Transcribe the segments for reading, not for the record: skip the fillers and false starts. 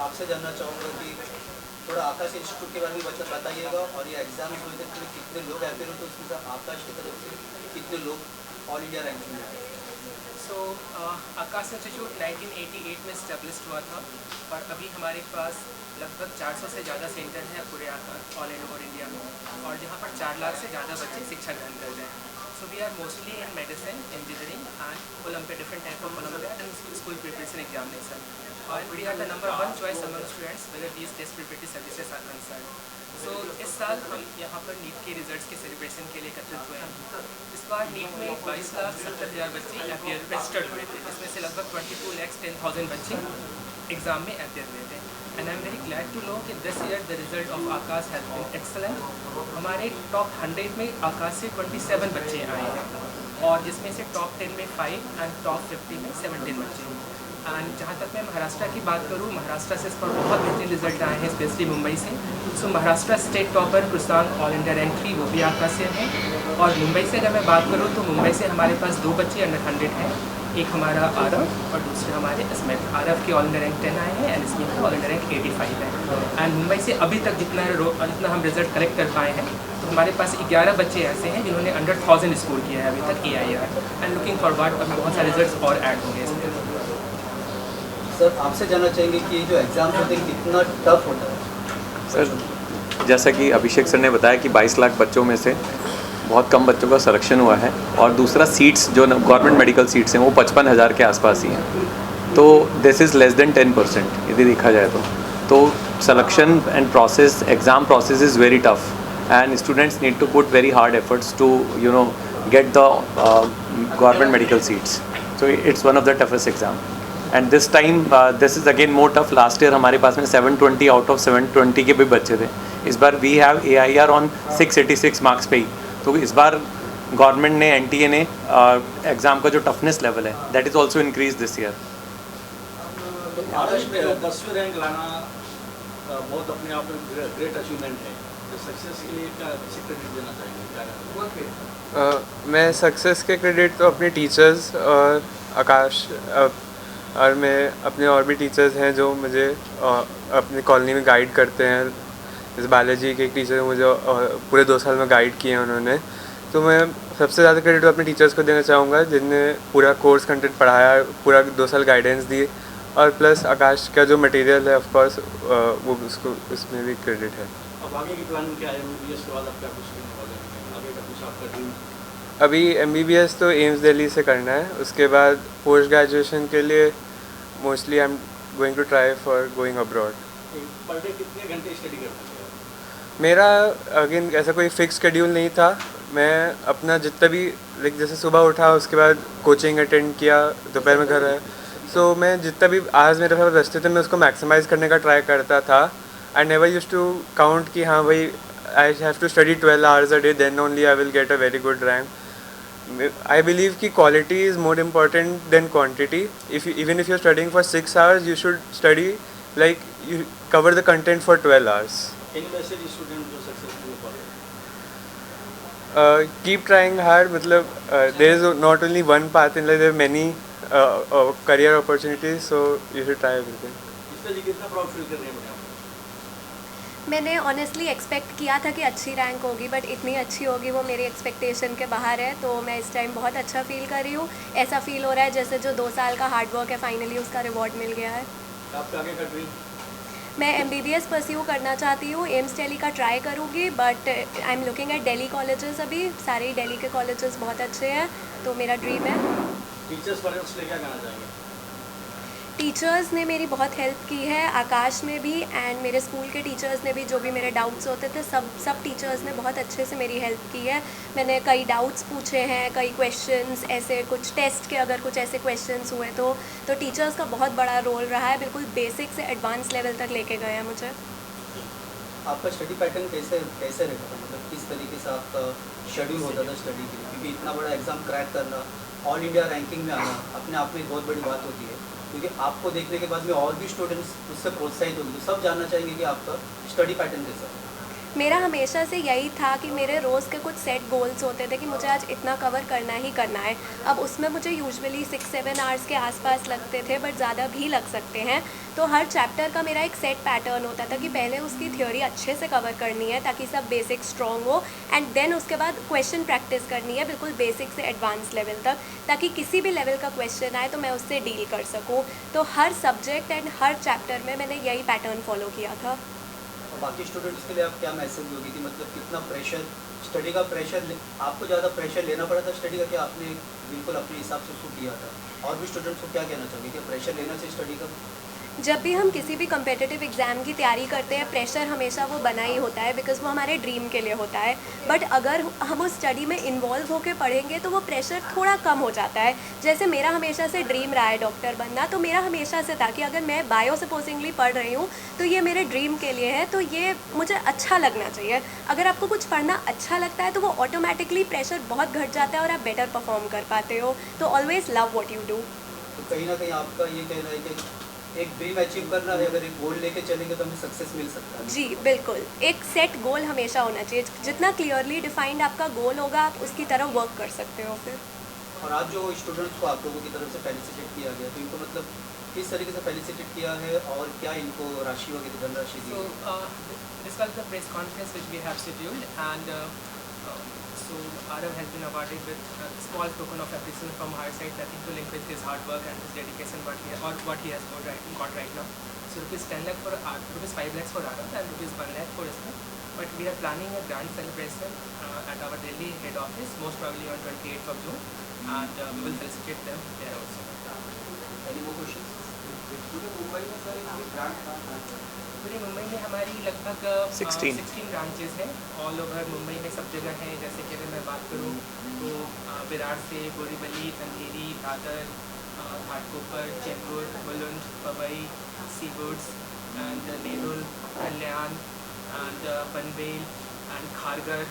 आपसे जानना चाहूँगा कि थोड़ा आकाश इंस्टीट्यूट के बारे में बताइएगा, और ये एग्जाम हुए थे तो कितने लोग अपेयर होते उसके साथ आकाश की तरफ से कितने लोग ऑल इंडिया रैंकिंग में आए। सो आकाश इंस्टीट्यूट 1988 में स्टेब्लिश हुआ था और अभी हमारे पास लगभग 400 से ज़्यादा सेंटर हैं पूरे ऑल ओवर इंडिया में, और जहाँ पर 4 लाख से ज़्यादा बच्चे शिक्षा ग्रहण कर रहे हैं। So we are mostly in medicine, engineering and Olympia, different type of Olympia and school preparation examination, और we are the number 1 choice among students whether these test preparatory services are concern. So इस साल हम यहाँ पर NEET के results के celebration के लिए एकत्रित हुए हैं। इस बार नीट में 22,70,000 बच्चे अपियर रजिस्टर्ड हुए थे, जिसमें से लगभग 22,10,000 बच्चे एग्जाम में अपियर हुए थे। And I am very glad to know कि this year the result of Aakash has been excellent. हमारे टॉप 100 में आकाश से 27 बच्चे आए हैं, और जिसमें से टॉप 10 में 5 एंड टॉप 50 में 17 बच्चे हैं। एंड जहाँ तक मैं महाराष्ट्र की बात करूँ, महाराष्ट्र से इस पर बहुत बेहतरीन रिजल्ट आए हैं, स्पेशली मुंबई से। So Maharashtra state topper Krishank all India rank 3 वो भी आकाश से हैं। और मुंबई से अगर मैं बात करूँ तो मुंबई से हमारे पास 2 बच्चे अंडर 100 हैं, एक हमारा आरव और दूसरे हमारे स्मिथ। आरव के ऑल इंडिया रैंक 10 आए हैं एंड स्मिथ के ऑल इंडिया रैंक 85 है। एंड मुंबई से अभी तक जितना हम रिजल्ट कलेक्ट कर पाए हैं, तो हमारे पास 11 बच्चे ऐसे हैं जिन्होंने अंडर 1000 स्कोर किया है अभी तक AIR। एंड लुकिंग फॉरवर्ड अभी बहुत सारे रिजल्ट और ऐड होंगे इसमें। सर आपसे जानना चाहेंगे कि जो एग्जाम होते हैं कितना टफ होता है। सर जैसा कि अभिषेक सर ने बताया कि 22 लाख बच्चों में से बहुत कम बच्चों का सिलेक्शन हुआ है, और दूसरा सीट्स जो गवर्नमेंट मेडिकल सीट्स हैं वो 55,000 के आसपास ही हैं, तो दिस इज़ लेस देन 10% यदि देखा जाए तो selection and process, exam process is very tough and students need to put very hard efforts to get the government medical seats. So it's one of the toughest exam and this time this is again more tough. Last year हमारे पास में 720 out of 720 के भी बच्चे थे, इस बार we have AIR on 686 marks पे ही। तो इस बार गवर्नमेंट ने, NTA ने एग्ज़ाम का जो टफनेस लेवल है that is also increase this year. Maharashtra में 10वीं रैंक लाना बहुत अपने आप में ग्रेट अचीवमेंट है, तो सक्सेस के लिए क्या क्रेडिट देना चाहेंगे, क्या मैं सक्सेस के क्रेडिट तो अपने टीचर्स और आकाश और मैं अपने और भी टीचर्स हैं जो मुझे अपनी कॉलोनी में गाइड करते हैं। जैसे बालाजी के एक टीचर मुझे पूरे 2 साल में गाइड किए हैं उन्होंने, तो मैं सबसे ज़्यादा क्रेडिट अपने टीचर्स को देना चाहूँगा जिनने पूरा कोर्स कंटेंट पढ़ाया, पूरा 2 साल गाइडेंस दी, और प्लस आकाश का जो मटेरियल है ऑफकोर्स वो उसको उसमें भी क्रेडिट है। अब आगे की प्लान क्या है? MBBS के बाद आप क्या कुछ करने वाले हैं? आगे का कुछ आपका ड्रीम? अभी MBBS तो एम्स दिल्ली से करना है, उसके बाद पोस्ट ग्रेजुएशन के लिए mostly I am going to try for going abroad. Per day कितने घंटे स्टडी करते हैं? मेरा अगेन ऐसा कोई फिक्स शेड्यूल नहीं था, मैं अपना जितना भी लाइक जैसे सुबह उठा उसके बाद कोचिंग अटेंड किया, दोपहर में घर आया, सो मैं जितना भी आज मेरे पास बचते थे मैं उसको मैक्सिमाइज़ करने का ट्राई करता था। I never used to count कि हाँ भाई I have to study 12 hours a day then only I will get a very good rank. I believe कि quality is more important than quantity. Even if you are studying for 6 hours you should study like you cover the content for 12 hours. Any message student जो successful हो? Keep trying hard, मतलब there is not only one path in life, there are many career opportunities, so you should try everything. इसमें जी कितना proud feel कर रहे हैं आप? मैंने ऑनेस्टली एक्सपेक्ट किया था कि अच्छी रैंक होगी, बट इतनी अच्छी होगी वो मेरी एक्सपेक्टेशन के बाहर है, तो मैं इस टाइम बहुत अच्छा फील कर रही हूँ। ऐसा फील हो रहा है जैसे जो 2 साल का हार्ड वर्क है फाइनली उसका रिवॉर्ड मिल गया है। आपका आगे का ड्रीम? मैं MBBS परस्यू करना चाहती हूँ, एम्स दिल्ली का ट्राई करूँगी, but I am looking at Delhi colleges. अभी सारे ही दिल्ली के कॉलेजेस बहुत अच्छे हैं, तो मेरा ड्रीम है। टीचर्स पेरेंट्स ले क्या कहना चाहेंगे? टीचर्स ने मेरी बहुत हेल्प की है, आकाश में भी एंड मेरे स्कूल के टीचर्स ने भी, जो भी मेरे डाउट्स होते थे सब टीचर्स ने बहुत अच्छे से मेरी हेल्प की है। मैंने कई डाउट्स पूछे हैं, कई क्वेश्चंस ऐसे कुछ टेस्ट के अगर कुछ ऐसे क्वेश्चंस हुए तो टीचर्स का बहुत बड़ा रोल रहा है, बिल्कुल बेसिक से एडवांस लेवल तक लेके गए हैं मुझे। आपका स्टडी पैटर्न कैसे रहता था, मतलब किस तरीके से आपका शेड्यूल होता था स्टडी के लिए, क्योंकि इतना बड़ा एग्ज़ाम क्रैक करना, ऑल इंडिया रैंकिंग में आना अपने आप में एक बहुत बड़ी बात होती है, क्योंकि आपको देखने के बाद में और भी स्टूडेंट्स उससे प्रोत्साहित होंगे, तो सब जानना चाहेंगे कि आपका स्टडी पैटर्न कैसा है। मेरा हमेशा से यही था कि मेरे रोज़ के कुछ सेट गोल्स होते थे कि मुझे आज इतना कवर करना ही करना है। अब उसमें मुझे यूजुअली 6-7 आवर्स के आसपास लगते थे, बट ज़्यादा भी लग सकते हैं। तो हर चैप्टर का मेरा एक सेट पैटर्न होता था कि पहले उसकी थ्योरी अच्छे से कवर करनी है ताकि सब बेसिक स्ट्रॉन्ग हो, एंड देन उसके बाद क्वेश्चन प्रैक्टिस करनी है बिल्कुल बेसिक से एडवांस लेवल तक, ताकि किसी भी लेवल का क्वेश्चन आए तो मैं उससे डील कर सकूँ। तो हर सब्जेक्ट एंड हर चैप्टर में मैंने यही पैटर्न फॉलो किया था। और बाकी स्टूडेंट्स के लिए आप क्या मैसेज दोगे कि मतलब कितना प्रेशर, स्टडी का प्रेशर आपको ज़्यादा प्रेशर लेना पड़ा था स्टडी का, कि आपने बिल्कुल अपने हिसाब से शुरू किया था? और भी स्टूडेंट्स को क्या कहना चाहोगे कि प्रेशर लेना चाहिए स्टडी का? जब भी हम किसी भी कम्पिटिटिव एग्ज़ाम की तैयारी करते हैं, प्रेशर हमेशा वो बना ही होता है, बिकॉज़ वो हमारे ड्रीम के लिए होता है। बट अगर हम उस स्टडी में इन्वॉल्व होकर पढ़ेंगे तो वो प्रेशर थोड़ा कम हो जाता है। जैसे मेरा हमेशा से ड्रीम रहा है डॉक्टर बनना, तो मेरा हमेशा से था कि अगर मैं बायो सपोजिंगली पढ़ रही हूँ तो ये मेरे ड्रीम के लिए है, तो ये मुझे अच्छा लगना चाहिए। अगर आपको कुछ पढ़ना अच्छा लगता है तो वो ऑटोमेटिकली प्रेशर बहुत घट जाता है और आप बेटर परफॉर्म कर पाते हो। तो always love what you do. तो कहीं ना कहीं आपका ये कहना है कि एक ड्रीम अचीव करना है, अगर एक गोल लेके चलेंगे तो हमें सक्सेस मिल सकता है। जी बिल्कुल, एक सेट गोल हमेशा होना चाहिए। जितना क्लियरली डिफाइंड आपका गोल होगा, आप उसकी तरफ वर्क कर सकते हो फिर। और आज जो स्टूडेंट्स को आप लोगों की तरफ से फेलिसिटेट किया गया, तो इनको मतलब किस तरीके से फेलिसिटेट किया है और क्या इनको राशि वगैरह धनराशि दी? So this was the press conference which we have scheduled, and so Arav has been awarded with a small token of appreciation from our side, nothing to link with his hard work and his dedication what he has got right now. So rupees 10 lakh for rupees 5 lakhs for Arav and rupees 1 lakh for Isma. But we are planning a grand celebration at our Delhi head office, most probably on 28th of June, and we will felicitate them there also. Any more questions? पूरे मुंबई में हमारी लगभग 16 branches हैं all over Mumbai में, सब जगह हैं। जैसे कि अगर मैं बात करूँ तो विरार से Borivali, Andheri, Dadar, Ghatkopar, Chembur, Mulund, Powai, Seawoods and Nerul, Kalyan and Panvel and Kharghar.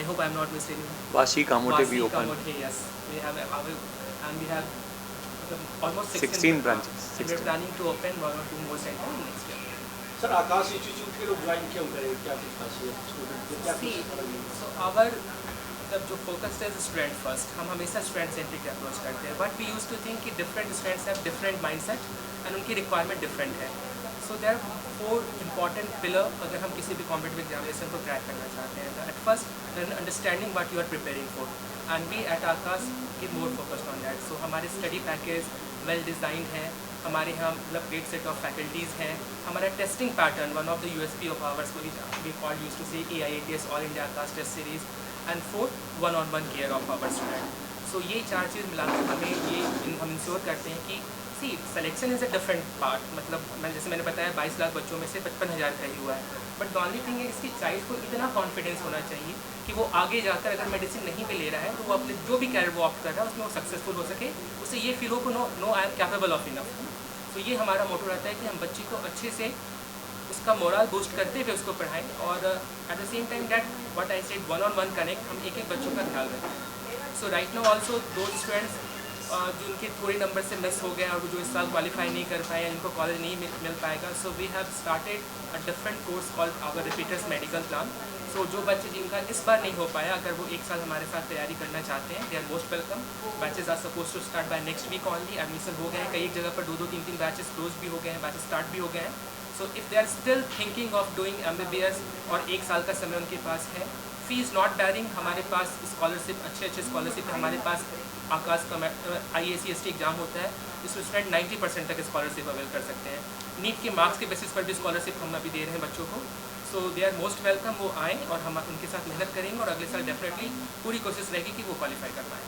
I hope I am not missing. Vashi, Kamote भी Vashi, open. Kamote, yes. We have almost 16 branches. And we are planning to open 1 or 2 more centers next year. Sir Aakash institute के लोग ज्वाइन क्यों करें, क्या कुछ खासियत student क्या See, कुछ? so our जो फोकस है स्टूडेंट फर्स्ट, हम हमेशा स्टूडेंट सेंट्रिक अप्रोच करते हैं, but we use to think कि different students have different mindset and उनकी रिक्वायरमेंट डिफरेंट है. So there are 4 important pillar अगर हम किसी भी कॉम्पिटिटिव एग्जामिनेशन को क्रैक करना चाहते हैं. At first understanding what you are preparing for, and we at Aakash give more focused on that. So हमारे स्टडी पैकेज वेल डिज़ाइंड है, हमारे यहाँ मतलब ग्रेट सेट ऑफ फैकल्टीज़ हैं. हमारा testing pattern one of the USP of ours we call use to say AIATS all India Aakash test series, and 4 1-on-1 care of our student. So ये 4 चीज़ मिलाकर हमें ये हम इंश्योर करते हैं कि see selection is a different part. मतलब मैंने बताया 22 लाख बच्चों में से 55,000 का ही हुआ है, बट द ओनली थिंग है इसकी चाइल्ड को इतना कॉन्फिडेंस होना चाहिए कि वो आगे जाकर अगर मेडिसिन नहीं भी ले रहा है तो वो अपने जो भी कैरियर वो ऑप्ट कर रहा है उसमें वो सक्सेसफुल हो सके, उसे ये फील हो कि no I am capable of enough. तो ये हमारा मोटो रहता है कि हम बच्चे को अच्छे से उसका मोरल बूस्ट करते हुए उसको पढ़ाएं, और at the same time that what I said 1-on-1 connect, हम एक बच्चों का ख्याल रखें. सो राइट नाउ ऑल्सो दो स्टूडेंट्स जिनके थोड़े नंबर से मिस हो गए और जो इस साल क्वालिफाई नहीं कर पाए, इनको कॉलेज नहीं मिल पाएगा, so we have started a different course called our repeaters medical plan. So जो बच्चे जिनका इस बार नहीं हो पाया, अगर वो 1 साल हमारे साथ तैयारी करना चाहते हैं, they are most welcome. Batches are suppose to start by next week only. Admission हो गए हैं, कई एक जगह पर 2-2, 3-3 बैचेस क्लोज भी हो गए हैं, बैचेस स्टार्ट भी हो गए हैं. So if they are still thinking of doing MBBS और 1 साल का समय उनके पास है, फीस नॉट बैरिंग. हमारे पास स्कॉलरशिप, अच्छे स्कॉलरशिप है. हमारे पास आकाश का IACST एग्जाम होता है जिसमें स्टूडेंट 90% तक स्कॉलरशिप अवेल कर सकते हैं. नीट के मार्क्स के बेसिस पर भी स्कॉलरशिप हम अभी दे रहे हैं बच्चों को. सो दे आर मोस्ट वेलकम. वो आएँ और हम उनके साथ मेहनत करेंगे और अगले साल डेफिनेटली पूरी कोशिश रहेगी कि वो क्वालिफाई कर पाएँ.